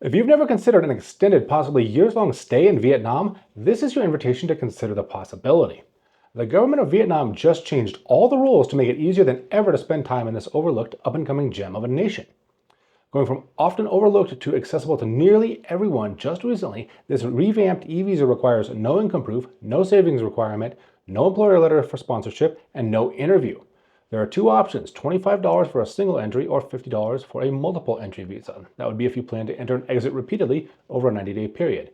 If you've never considered an extended, possibly years-long stay in Vietnam, this is your invitation to consider the possibility. The government of Vietnam just changed all the rules to make it easier than ever to spend time in this overlooked, up-and-coming gem of a nation. Going from often overlooked to accessible to nearly everyone just recently, this revamped e-visa requires no income proof, no savings requirement, no employer letter for sponsorship, and no interview. There are two options, $25 for a single entry or $50 for a multiple entry visa. That would be if you plan to enter and exit repeatedly over a 90-day period.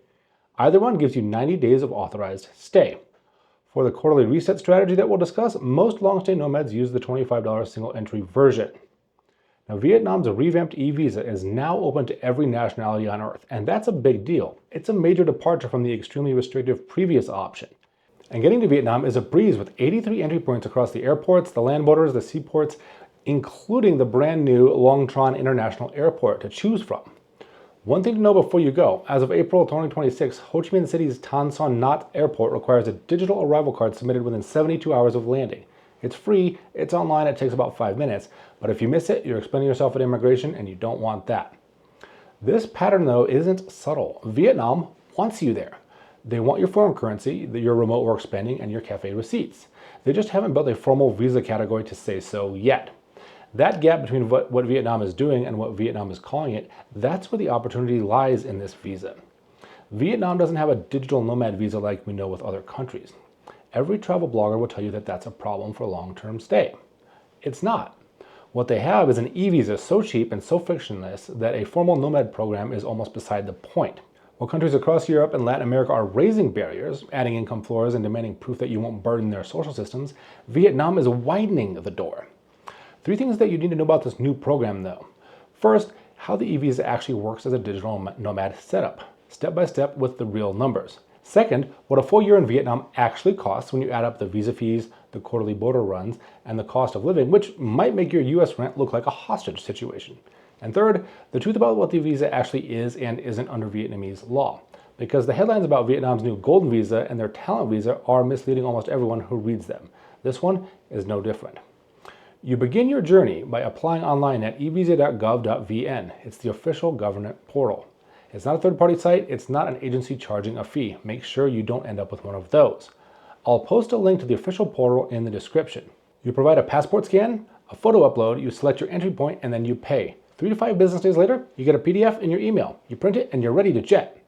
Either one gives you 90 days of authorized stay. For the quarterly reset strategy that we'll discuss, most long-stay nomads use the $25 single entry version. Now, Vietnam's revamped e-visa is now open to every nationality on Earth, and that's a big deal. It's a major departure from the extremely restrictive previous option. And getting to Vietnam is a breeze with 83 entry points across the airports, the land borders, the seaports, including the brand new Long Tran International Airport to choose from. One thing to know before you go, as of April 2026, Ho Chi Minh City's Tan Son Nhat Airport requires a digital arrival card submitted within 72 hours of landing. It's free, it's online, it takes about 5 minutes, but if you miss it, you're explaining yourself at immigration and you don't want that. This pattern, though, isn't subtle. Vietnam wants you there. They want your foreign currency, your remote work spending, and your cafe receipts. They just haven't built a formal visa category to say so yet. That gap between what Vietnam is doing and what Vietnam is calling it, that's where the opportunity lies in this visa. Vietnam doesn't have a digital nomad visa like we know with other countries. Every travel blogger will tell you that that's a problem for long-term stay. It's not. What they have is an e-visa so cheap and so frictionless that a formal nomad program is almost beside the point. While countries across Europe and Latin America are raising barriers, adding income floors, and demanding proof that you won't burden their social systems, Vietnam is widening the door. 3 things that you need to know about this new program, though. First, how the e-visa actually works as a digital nomad setup, step by step with the real numbers. Second, what a full year in Vietnam actually costs when you add up the visa fees, the quarterly border runs, and the cost of living, which might make your US rent look like a hostage situation. And third, the truth about what the visa actually is and isn't under Vietnamese law. Because the headlines about Vietnam's new golden visa and their talent visa are misleading almost everyone who reads them. This one is no different. You begin your journey by applying online at evisa.gov.vn. It's the official government portal. It's not a third-party site, it's not an agency charging a fee. Make sure you don't end up with one of those. I'll post a link to the official portal in the description. You provide a passport scan, a photo upload, you select your entry point, and then you pay. 3 to 5 business days later, you get a PDF in your email. You print it and you're ready to jet.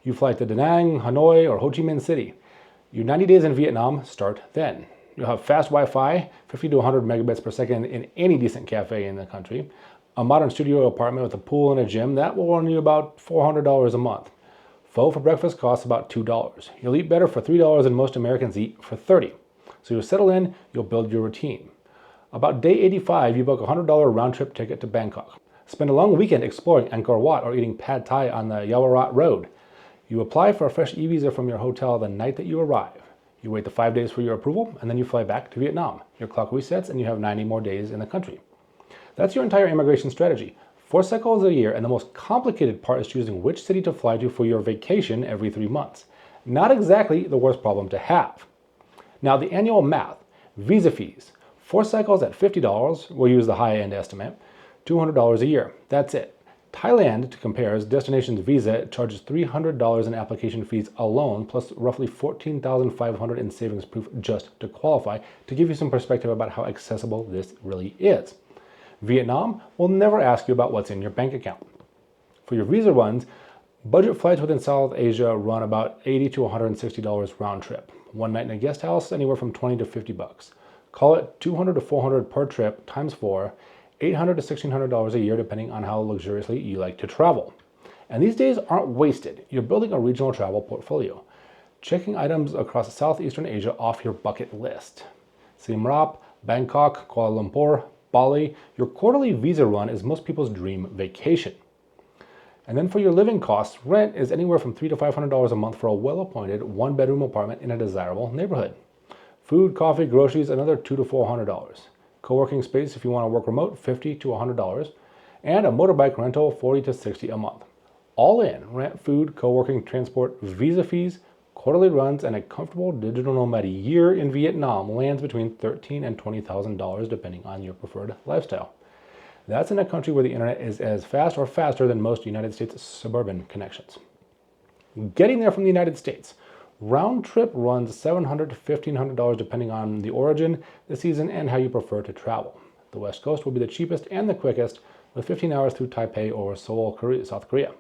You fly to Da Nang, Hanoi, or Ho Chi Minh City. Your 90 days in Vietnam start then. You'll have fast Wi-Fi, 50 to 100 megabits per second in any decent cafe in the country. A modern studio apartment with a pool and a gym, that will run you about $400 a month. Pho for breakfast costs about $2. You'll eat better for $3 than most Americans eat for $30. So you'll settle in, you'll build your routine. About day 85, you book a $100 round-trip ticket to Bangkok. Spend a long weekend exploring Angkor Wat or eating pad thai on the Yaowarat Road. You apply for a fresh e-visa from your hotel the night that you arrive. You wait the 5 days for your approval, and then you fly back to Vietnam. Your clock resets, and you have 90 more days in the country. That's your entire immigration strategy. 4 cycles a year, and the most complicated part is choosing which city to fly to for your vacation every 3 months. Not exactly the worst problem to have. Now, the annual math. Visa fees. 4 cycles at $50, we'll use the high-end estimate, $200 a year. That's it. Thailand, to compare, destination's visa charges $300 in application fees alone, plus roughly $14,500 in savings proof just to qualify, to give you some perspective about how accessible this really is. Vietnam will never ask you about what's in your bank account. For your visa runs, budget flights within South Asia run about $80 to $160 round trip. One night in a guest house, anywhere from $20 to $50. Call it $200 to $400 per trip times 4, $800 to $1,600 a year, depending on how luxuriously you like to travel. And these days aren't wasted. You're building a regional travel portfolio, checking items across Southeastern Asia off your bucket list. Siem Reap, Bangkok, Kuala Lumpur, Bali, your quarterly visa run is most people's dream vacation. And then for your living costs, rent is anywhere from $300 to $500 a month for a well-appointed 1-bedroom apartment in a desirable neighborhood. Food, coffee, groceries, another $200 to $400. Co-working space if you want to work remote, $50 to $100. And a motorbike rental, $40 to $60 a month. All in, rent, food, co-working, transport, visa fees, quarterly runs, and a comfortable digital nomad year in Vietnam lands between $13,000 and $20,000 depending on your preferred lifestyle. That's in a country where the internet is as fast or faster than most United States suburban connections. Getting there from the United States. Round trip runs $700 to $1,500 depending on the origin, the season, and how you prefer to travel. The West Coast will be the cheapest and the quickest, with 15 hours through Taipei or Seoul, South Korea.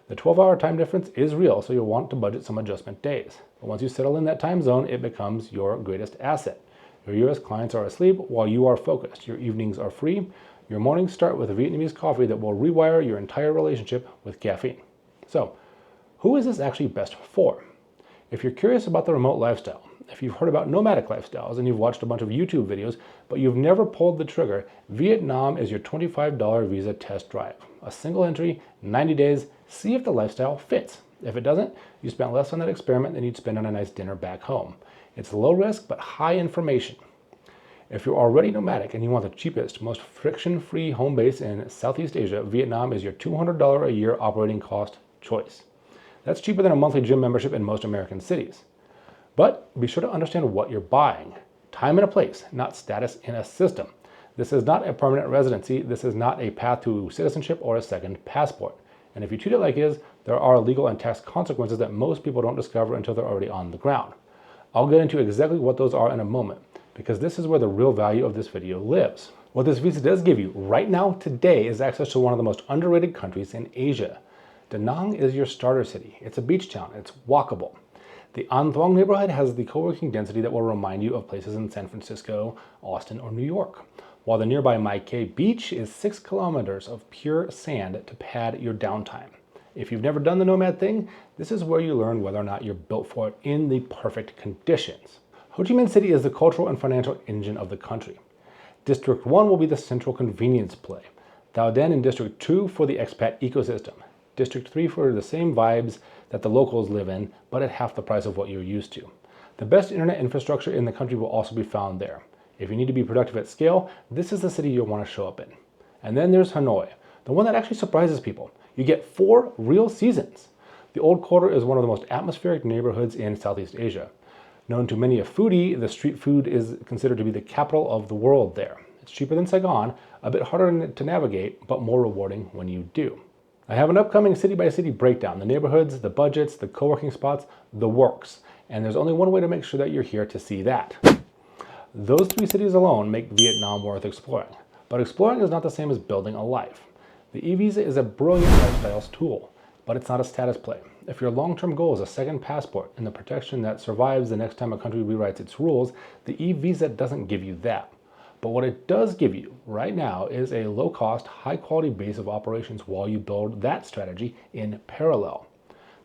The 12-hour time difference is real, so you'll want to budget some adjustment days. But once you settle in that time zone, it becomes your greatest asset. Your US clients are asleep while you are focused. Your evenings are free. Your mornings start with a Vietnamese coffee that will rewire your entire relationship with caffeine. So, who is this actually best for? If you're curious about the remote lifestyle, if you've heard about nomadic lifestyles and you've watched a bunch of YouTube videos, but you've never pulled the trigger, Vietnam is your $25 visa test drive. A single entry, 90 days, see if the lifestyle fits. If it doesn't, you spent less on that experiment than you'd spend on a nice dinner back home. It's low risk, but high information. If you're already nomadic and you want the cheapest, most friction-free home base in Southeast Asia, Vietnam is your $200 a year operating cost choice. That's cheaper than a monthly gym membership in most American cities. But be sure to understand what you're buying. Time and a place, not status in a system. This is not a permanent residency. This is not a path to citizenship or a second passport. And if you treat it like it is, there are legal and tax consequences that most people don't discover until they're already on the ground. I'll get into exactly what those are in a moment, because this is where the real value of this video lives. What this visa does give you right now, today, is access to one of the most underrated countries in Asia. Da Nang is your starter city. It's a beach town. It's walkable. The An Thuong neighborhood has the co-working density that will remind you of places in San Francisco, Austin, or New York, while the nearby Mai Kea beach is 6 kilometers of pure sand to pad your downtime. If you've never done the Nomad thing, this is where you learn whether or not you're built for it in the perfect conditions. Ho Chi Minh City is the cultural and financial engine of the country. District 1 will be the central convenience play. Thao Den in District 2 for the expat ecosystem. District 3 for the same vibes that the locals live in, but at half the price of what you're used to. The best internet infrastructure in the country will also be found there. If you need to be productive at scale, this is the city you'll want to show up in. And then there's Hanoi, the one that actually surprises people. You get 4 real seasons. The Old Quarter is one of the most atmospheric neighborhoods in Southeast Asia. Known to many a foodie, the street food is considered to be the capital of the world there. It's cheaper than Saigon, a bit harder to navigate, but more rewarding when you do. I have an upcoming city-by-city breakdown, the neighborhoods, the budgets, the co-working spots, the works. And there's only one way to make sure that you're here to see that. Those 3 cities alone make Vietnam worth exploring. But exploring is not the same as building a life. The e-visa is a brilliant lifestyles tool, but it's not a status play. If your long-term goal is a second passport and the protection that survives the next time a country rewrites its rules, the e-visa doesn't give you that. But what it does give you right now is a low-cost, high-quality base of operations while you build that strategy in parallel.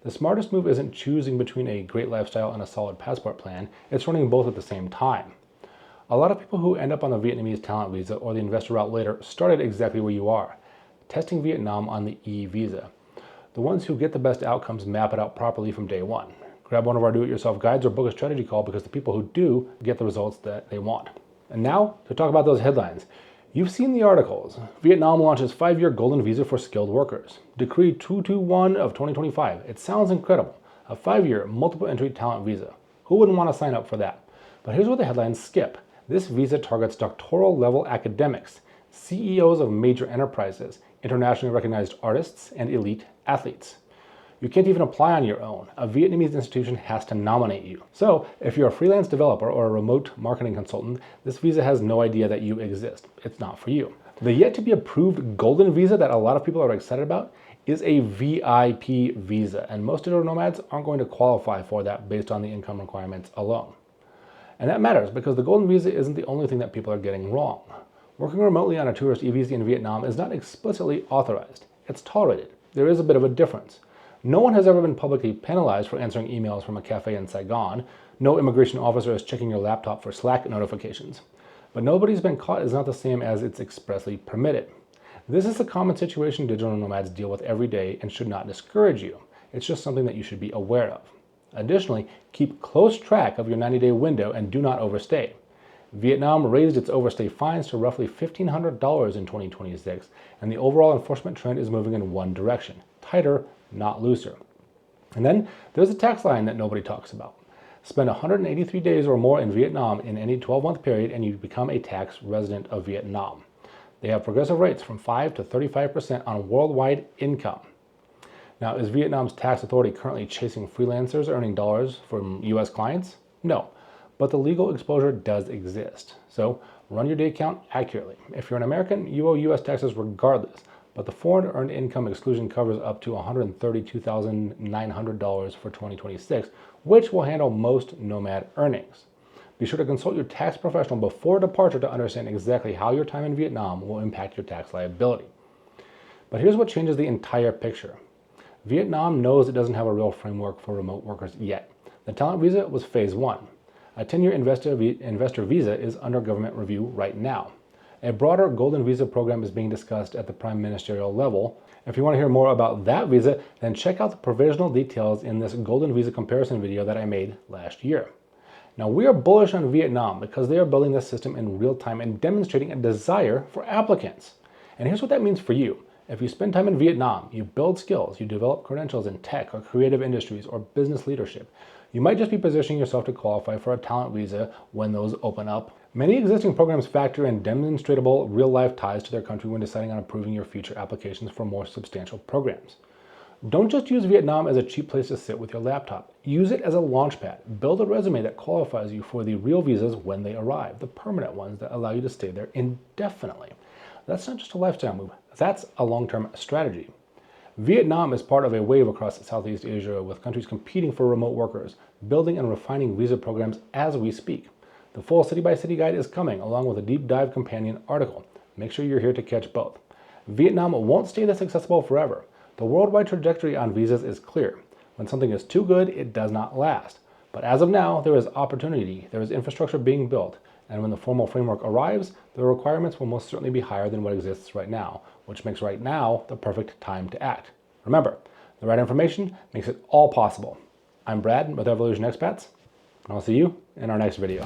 The smartest move isn't choosing between a great lifestyle and a solid passport plan, it's running both at the same time. A lot of people who end up on the Vietnamese talent visa or the investor route later started exactly where you are, testing Vietnam on the e-visa. The ones who get the best outcomes map it out properly from day one. Grab one of our do-it-yourself guides or book a strategy call, because the people who do get the results that they want. And now, to talk about those headlines. You've seen the articles. Vietnam launches 5-year golden visa for skilled workers. Decree 221 of 2025. It sounds incredible. A 5-year multiple entry talent visa. Who wouldn't want to sign up for that? But here's where the headlines skip. This visa targets doctoral level academics, CEOs of major enterprises, internationally recognized artists, and elite athletes. You can't even apply on your own. A Vietnamese institution has to nominate you. So if you're a freelance developer or a remote marketing consultant, this visa has no idea that you exist. It's not for you. The yet to be approved golden visa that a lot of people are excited about is a VIP visa, and most digital nomads aren't going to qualify for that based on the income requirements alone. And that matters because the golden visa isn't the only thing that people are getting wrong. Working remotely on a tourist e-visa in Vietnam is not explicitly authorized. It's tolerated. There is a bit of a difference. No one has ever been publicly penalized for answering emails from a cafe in Saigon. No immigration officer is checking your laptop for Slack notifications. But nobody's been caught is not the same as it's expressly permitted. This is a common situation digital nomads deal with every day and should not discourage you. It's just something that you should be aware of. Additionally, keep close track of your 90-day window and do not overstay. Vietnam raised its overstay fines to roughly $1,500 in 2026, and the overall enforcement trend is moving in one direction, tighter, not looser. And then there's a tax line that nobody talks about. Spend 183 days or more in Vietnam in any 12-month period and you become a tax resident of Vietnam. They have progressive rates from 5 to 35% on worldwide income. Now, is Vietnam's tax authority currently chasing freelancers earning dollars from US clients? No, but the legal exposure does exist. So run your day count accurately. If you're an American, you owe US taxes regardless, but the foreign earned income exclusion covers up to $132,900 for 2026, which will handle most Nomad earnings. Be sure to consult your tax professional before departure to understand exactly how your time in Vietnam will impact your tax liability. But here's what changes the entire picture. Vietnam knows it doesn't have a real framework for remote workers yet. The talent visa was phase 1. A 10-year investor visa is under government review right now. A broader golden visa program is being discussed at the prime ministerial level. If you want to hear more about that visa, then check out the provisional details in this golden visa comparison video that I made last year. Now, we are bullish on Vietnam because they are building this system in real time and demonstrating a desire for applicants. And here's what that means for you. If you spend time in Vietnam, you build skills, you develop credentials in tech or creative industries or business leadership, you might just be positioning yourself to qualify for a talent visa when those open up. Many existing programs factor in demonstrable real-life ties to their country when deciding on approving your future applications for more substantial programs. Don't just use Vietnam as a cheap place to sit with your laptop. Use it as a launchpad. Build a resume that qualifies you for the real visas when they arrive, the permanent ones that allow you to stay there indefinitely. That's not just a lifestyle move, that's a long-term strategy. Vietnam is part of a wave across Southeast Asia with countries competing for remote workers, building and refining visa programs as we speak. The full city-by-city guide is coming, along with a deep dive companion article. Make sure you're here to catch both. Vietnam won't stay this accessible forever. The worldwide trajectory on visas is clear. When something is too good, it does not last. But as of now, there is opportunity, there is infrastructure being built, and when the formal framework arrives, the requirements will most certainly be higher than what exists right now, which makes right now the perfect time to act. Remember, the right information makes it all possible. I'm Brad with Evolution Expats, and I'll see you in our next video.